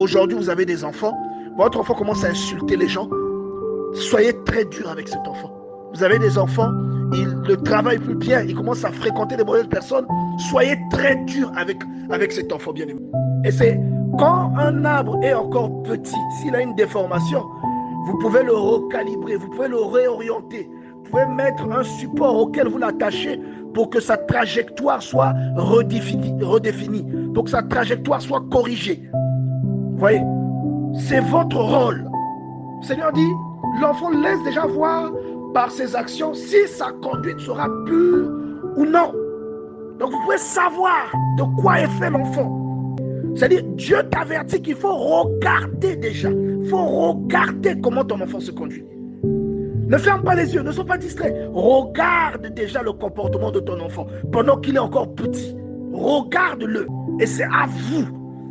aujourd'hui vous avez des enfants, votre enfant commence à insulter les gens, soyez très dur avec cet enfant. Vous avez des enfants, ils ne travaillent plus bien, ils commencent à fréquenter des mauvaises personnes, soyez très dur avec cet enfant bien-aimé. Et c'est quand un arbre est encore petit, s'il a une déformation, vous pouvez le recalibrer, vous pouvez le réorienter, vous pouvez mettre un support auquel vous l'attachez pour que sa trajectoire soit redéfinie, pour que sa trajectoire soit corrigée. Vous voyez, c'est votre rôle. Le Seigneur dit, l'enfant laisse déjà voir par ses actions si sa conduite sera pure ou non. Donc vous pouvez savoir de quoi est fait l'enfant. C'est-à-dire, Dieu t'avertit qu'il faut regarder déjà. Il faut regarder comment ton enfant se conduit. Ne ferme pas les yeux, ne sois pas distrait. Regarde déjà le comportement de ton enfant pendant qu'il est encore petit. Regarde-le. Et c'est à vous.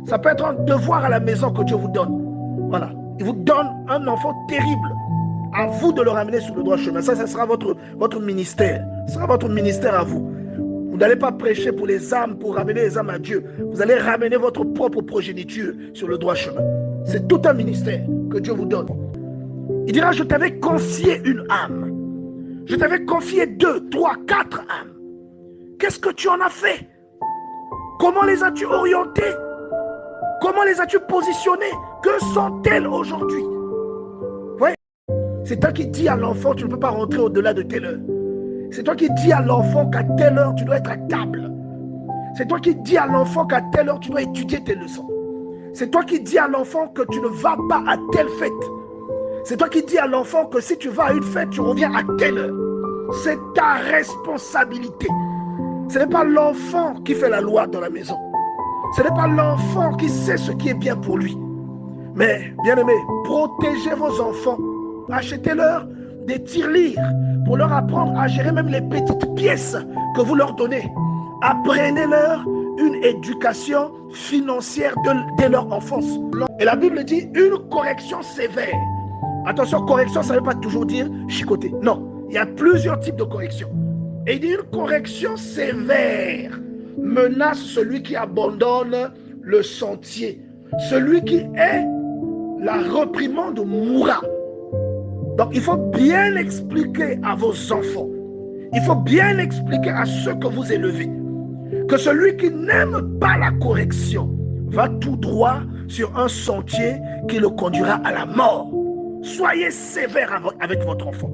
Ça peut être un devoir à la maison que Dieu vous donne. Voilà. Il vous donne un enfant terrible. À vous de le ramener sur le droit chemin. Ça sera votre ministère. Ce sera votre ministère à vous. Vous n'allez pas prêcher pour les âmes, pour ramener les âmes à Dieu. Vous allez ramener votre propre progéniture sur le droit chemin. C'est tout un ministère que Dieu vous donne. Il dira, je t'avais confié une âme. Je t'avais confié 2, 3, 4 âmes. Qu'est-ce que tu en as fait? Comment les as-tu orientées? Comment les as-tu positionnées? Que sont-elles aujourd'hui? Oui, c'est toi qui dis à l'enfant, tu ne peux pas rentrer au-delà de telle heure. C'est toi qui dis à l'enfant qu'à telle heure, tu dois être à table. C'est toi qui dis à l'enfant qu'à telle heure, tu dois étudier tes leçons. C'est toi qui dis à l'enfant que tu ne vas pas à telle fête. C'est toi qui dis à l'enfant que si tu vas à une fête, tu reviens à telle heure. C'est ta responsabilité. Ce n'est pas l'enfant qui fait la loi dans la maison. Ce n'est pas l'enfant qui sait ce qui est bien pour lui. Mais, bien-aimés, protégez vos enfants. Achetez-leur des tirelires pour leur apprendre à gérer même les petites pièces que vous leur donnez. Apprenez-leur une éducation financière dès leur enfance. Et la Bible dit une correction sévère. Attention, correction, ça ne veut pas toujours dire chicoter. Non, il y a plusieurs types de correction. Et il dit une correction sévère menace celui qui abandonne le sentier. Celui qui est la réprimande mourra. Donc il faut bien expliquer à vos enfants. Il faut bien expliquer à ceux que vous élevez que celui qui n'aime pas la correction va tout droit sur un sentier qui le conduira à la mort. Soyez sévère avec votre enfant.